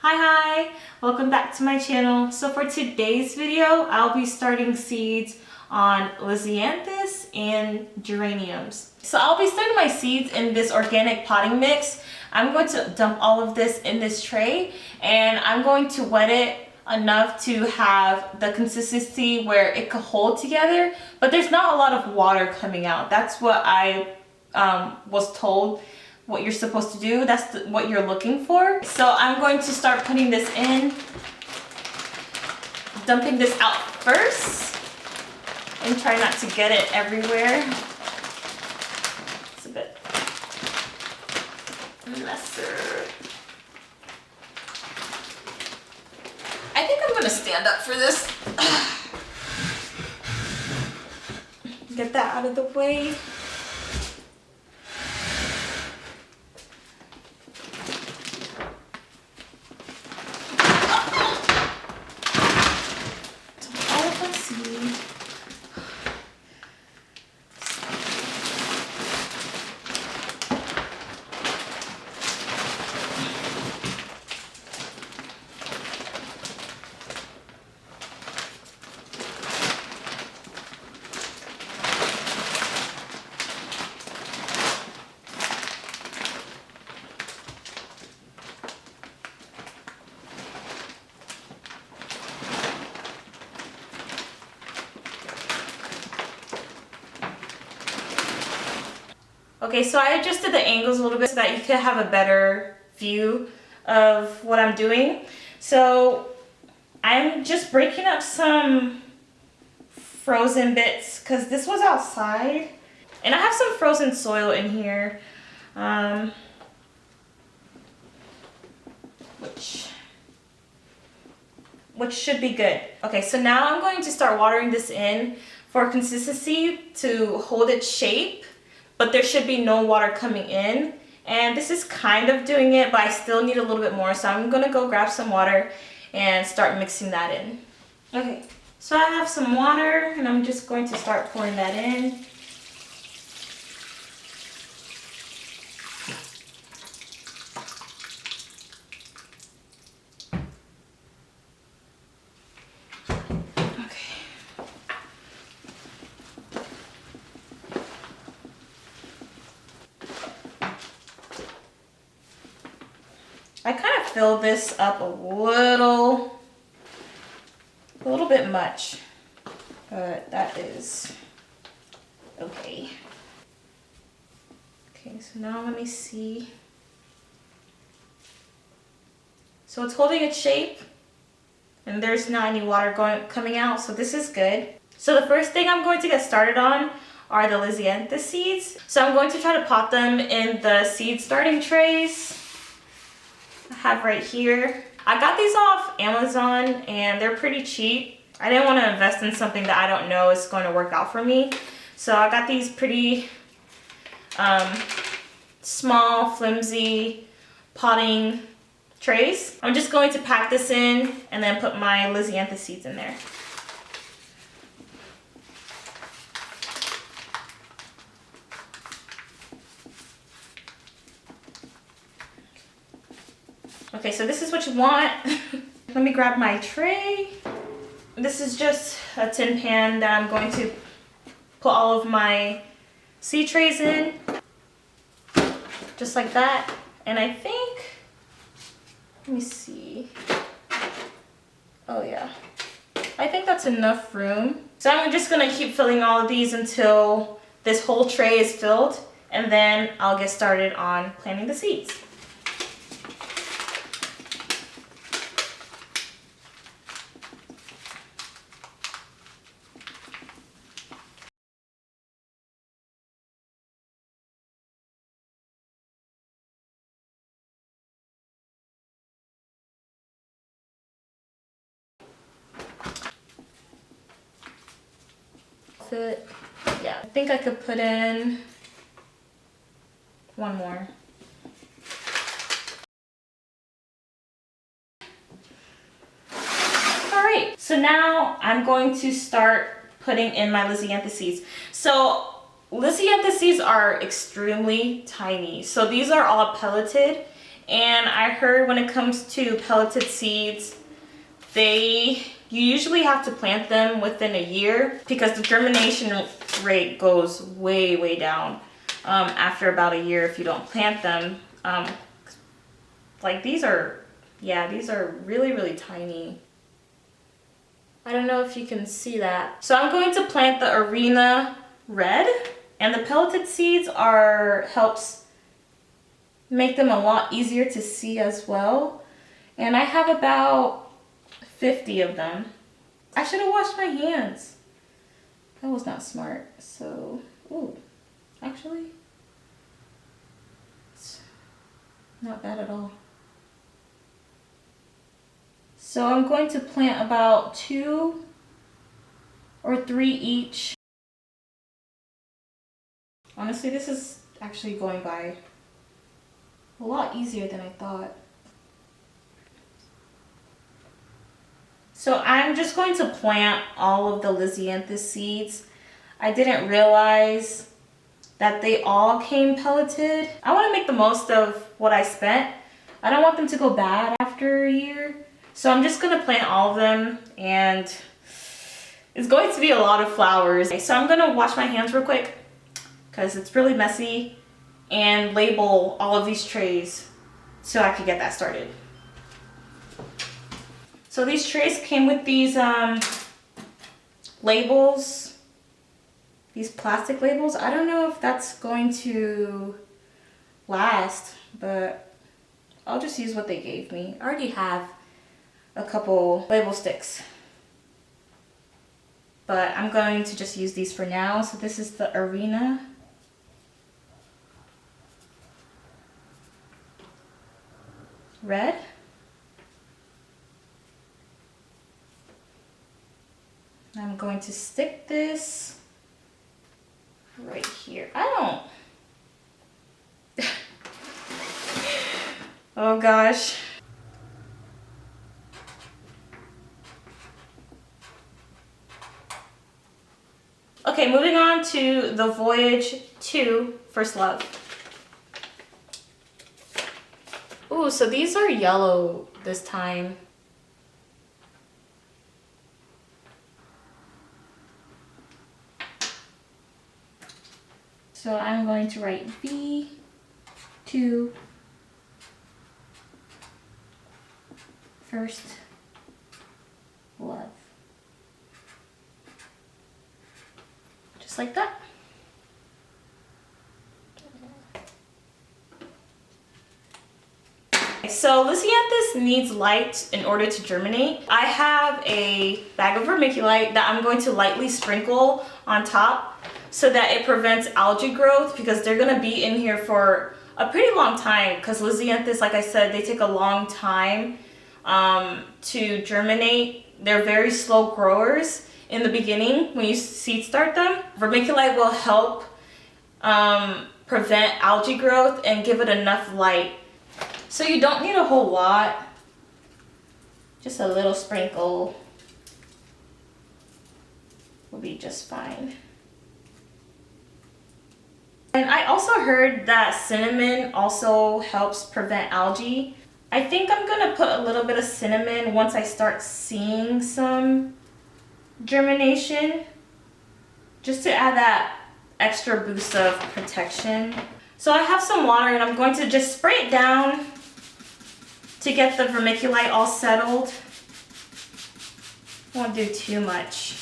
Hi, welcome back to my channel. So for today's video, I'll be starting seeds on Lisianthus and Geraniums. So I'll be starting my seeds in this organic potting mix. I'm going to dump all of this in this tray and I'm going to wet it enough to have the consistency where it could hold together, but there's not a lot of water coming out. That's what I was told what you're supposed to do. That's what you're looking for. So I'm going to start putting this in, dumping this out first, and try not to get it everywhere. It's a bit lesser. I think I'm gonna stand up for this. Get that out of the way. Okay, so I adjusted the angles a little bit so that you could have a better view of what I'm doing. So I'm just breaking up some frozen bits because this was outside. And I have some frozen soil in here, which should be good. Okay, so now I'm going to start watering this in for consistency to hold its shape. But there should be no water coming in. And this is kind of doing it, but I still need a little bit more. So I'm gonna go grab some water and start mixing that in. Okay, so I have some water and I'm just going to start pouring that in. I kind of filled this up a little bit much, but that is okay. Okay, so now let me see. So it's holding its shape and there's not any water coming out, so this is good. So the first thing I'm going to get started on are the Lisianthus seeds. So I'm going to try to pot them in the seed starting trays I have right here. I got these off Amazon and they're pretty cheap. I didn't want to invest in something that I don't know is going to work out for me. So I got these pretty small, flimsy potting trays. I'm just going to pack this in and then put my Lisianthus seeds in there. Okay, so this is what you want. Let me grab my tray. This is just a tin pan that I'm going to put all of my seed trays in. Just like that. And I think, let me see. Oh yeah, I think that's enough room. So I'm just gonna keep filling all of these until this whole tray is filled, and then I'll get started on planting the seeds. Fit. Yeah, I think I could put in one more. All right, so now I'm going to start putting in my Lisianthus seeds. So Lisianthus seeds are extremely tiny. So these are all pelleted And I heard when it comes to pelleted seeds, you usually have to plant them within a year because the germination rate goes way down after about a year if you don't plant them. Like these are really tiny. I don't know if you can see that. So I'm going to plant the Arena Red, and the pelleted seeds helps make them a lot easier to see as well. And I have about 50 of them. I should have washed my hands. That was not smart. So, ooh, actually, it's not bad at all. So I'm going to plant about 2 or 3 each. Honestly, this is actually going by a lot easier than I thought. So I'm just going to plant all of the Lisianthus seeds. I didn't realize that they all came pelleted. I want to make the most of what I spent. I don't want them to go bad after a year. So I'm just going to plant all of them, and it's going to be a lot of flowers. Okay, so I'm going to wash my hands real quick because it's really messy, and label all of these trays so I can get that started. So these trays came with these labels, these plastic labels. I don't know if that's going to last, but I'll just use what they gave me. I already have a couple label sticks, but I'm going to just use these for now. So this is the Arena Red. I'm going to stick this right here. Oh gosh. Okay, moving on to the Voyage 2 First Love. Ooh, so these are yellow this time. So I'm going to write V2 First Love. Just like that. So Lisianthus needs light in order to germinate. I have a bag of vermiculite that I'm going to lightly sprinkle on top so that it prevents algae growth, because they're going to be in here for a pretty long time, because Lisianthus, like I said, they take a long time to germinate. They're very slow growers in the beginning when you seed start them. Vermiculite will help prevent algae growth and give it enough light. So you don't need a whole lot, just a little sprinkle will be just fine. And I also heard that cinnamon also helps prevent algae. I think I'm gonna put a little bit of cinnamon once I start seeing some germination, just to add that extra boost of protection. So I have some water and I'm going to just spray it down to get the vermiculite all settled. Won't do too much.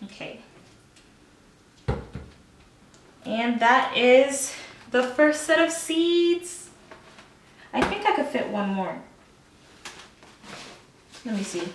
Okay. And that is the first set of seeds. I think I could fit one more. Let me see.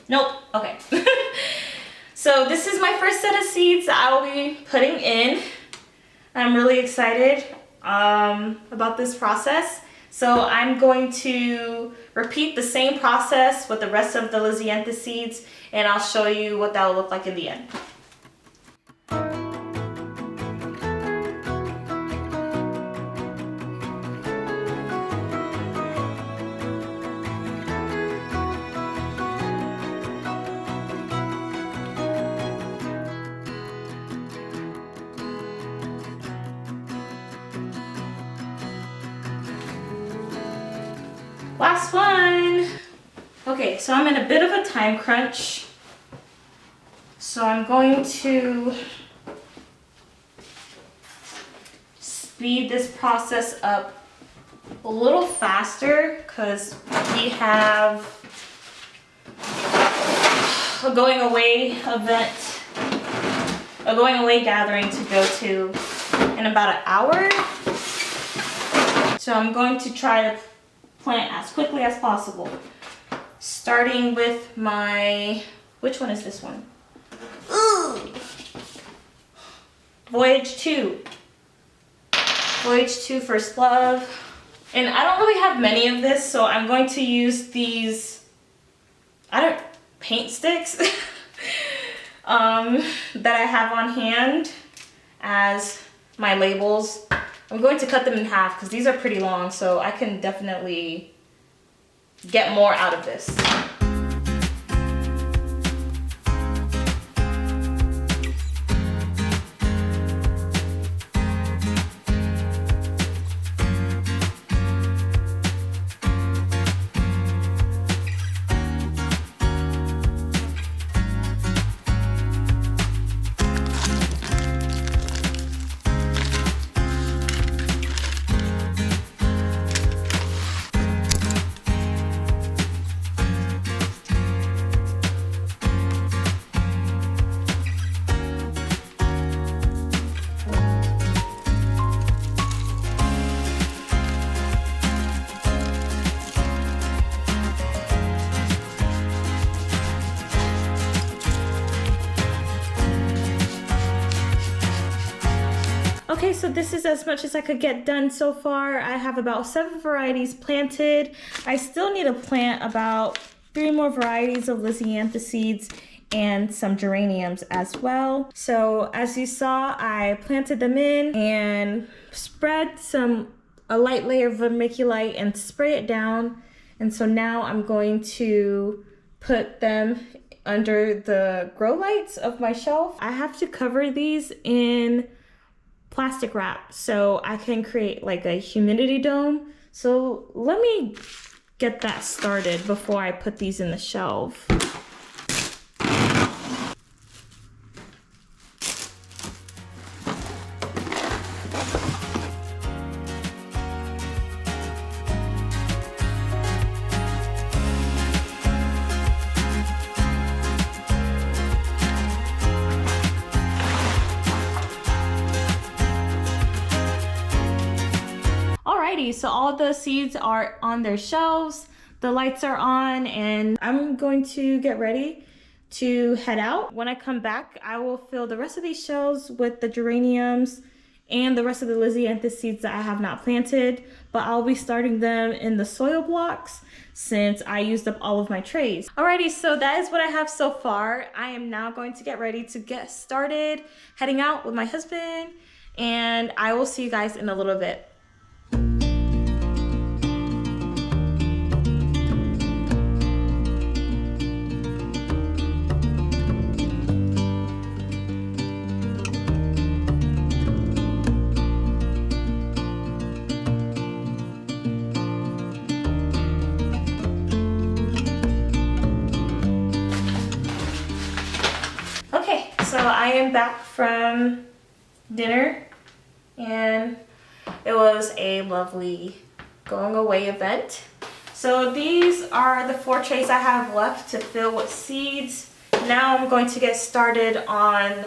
Nope. Okay. So this is my first set of seeds that I will be putting in. I'm really excited about this process. So I'm going to repeat the same process with the rest of the Lisianthus seeds, and I'll show you what that will look like in the end. Last one. Okay, so I'm in a bit of a time crunch. So I'm going to speed this process up a little faster because we have a going away event, a going away gathering to go to in about an hour. So I'm going to try to plant as quickly as possible. Starting with my, which one is this one? Ooh. Voyage 2. Voyage 2 First Love. And I don't really have many of this, so I'm going to use these, paint sticks that I have on hand as my labels. I'm going to cut them in half because these are pretty long, so I can definitely get more out of this. Okay, so this is as much as I could get done so far. I have about 7 varieties planted. I still need to plant about 3 more varieties of Lisianthus seeds and some geraniums as well. So as you saw, I planted them in and spread a light layer of vermiculite and spray it down. And so now I'm going to put them under the grow lights of my shelf. I have to cover these in plastic wrap so I can create like a humidity dome. So let me get that started before I put these in the shelf. Alrighty, so all the seeds are on their shelves, the lights are on, and I'm going to get ready to head out. When I come back, I will fill the rest of these shelves with the geraniums and the rest of the Lisianthus seeds that I have not planted, but I'll be starting them in the soil blocks since I used up all of my trays. Alrighty, so that is what I have so far. I am now going to get ready to get started heading out with my husband, and I will see you guys in a little bit. So I am back from dinner and it was a lovely going away event. So these are the 4 trays I have left to fill with seeds. Now I'm going to get started on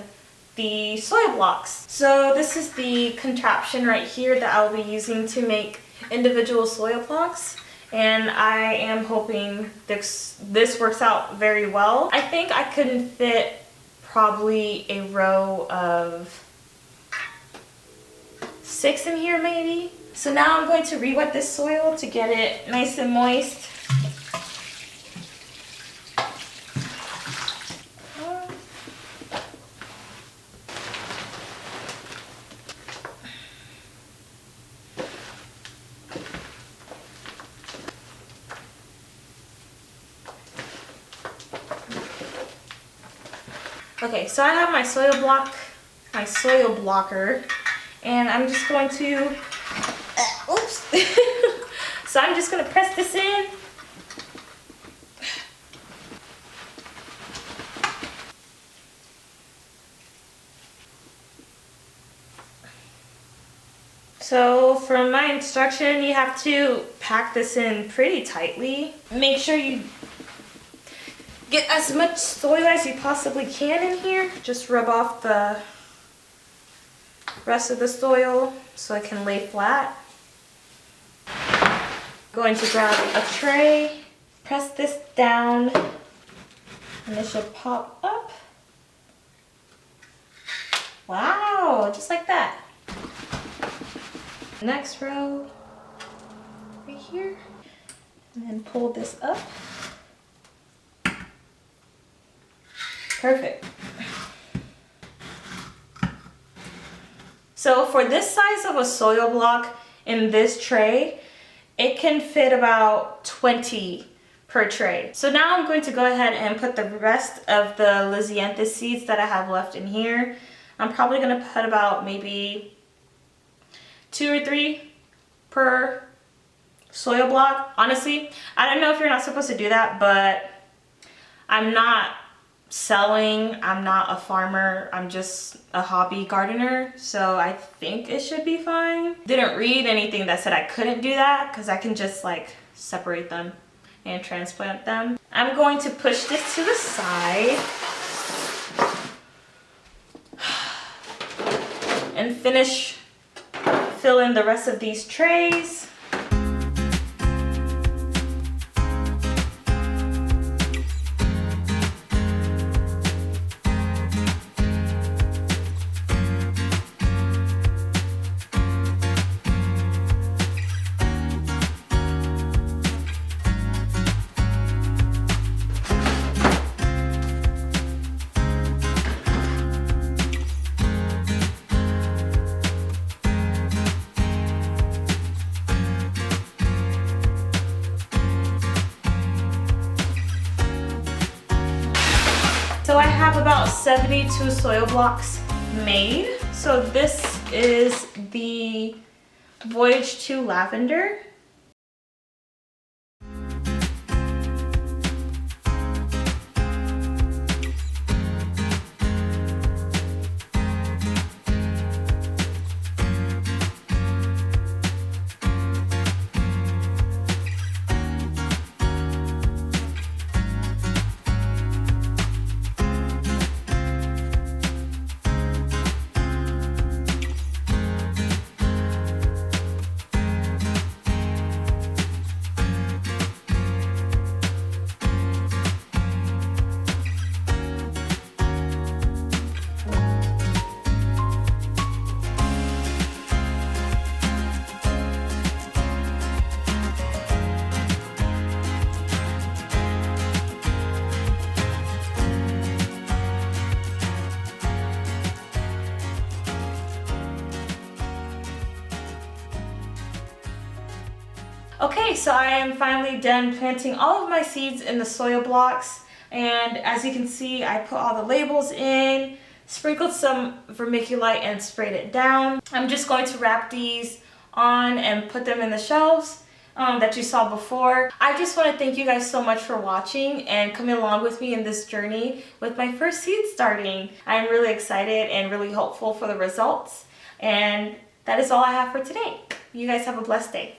the soil blocks. So this is the contraption right here that I'll be using to make individual soil blocks. And I am hoping this works out very well. I think I could fit probably a row of 6 in here maybe. So now I'm going to re-wet this soil to get it nice and moist. Okay, so I have my soil blocker, and I'm just going to, So I'm just gonna press this in. So from my instruction, you have to pack this in pretty tightly. Make sure you get as much soil as you possibly can in here. Just rub off the rest of the soil so it can lay flat. I'm going to grab a tray, press this down, and it should pop up. Wow, just like that. Next row, right here, and then pull this up. Perfect. So for this size of a soil block in this tray, it can fit about 20 per tray. So now I'm going to go ahead and put the rest of the Lisianthus seeds that I have left in here. I'm probably going to put about maybe 2 or 3 per soil block. Honestly, I don't know if you're not supposed to do that, but I'm not selling, I'm not a farmer, I'm just a hobby gardener, so I think it should be fine. Didn't read anything that said I couldn't do that because I can just like separate them and transplant them. I'm going to push this to the side and finish fill in the rest of these trays. So I have about 72 soil blocks made. So this is the Voyage to Lavender. Okay, so I am finally done planting all of my seeds in the soil blocks, and as you can see, I put all the labels in, sprinkled some vermiculite and sprayed it down. I'm just going to wrap these on and put them in the shelves that you saw before. I just want to thank you guys so much for watching and coming along with me in this journey with my first seed starting. I'm really excited and really hopeful for the results, and that is all I have for today. You guys have a blessed day.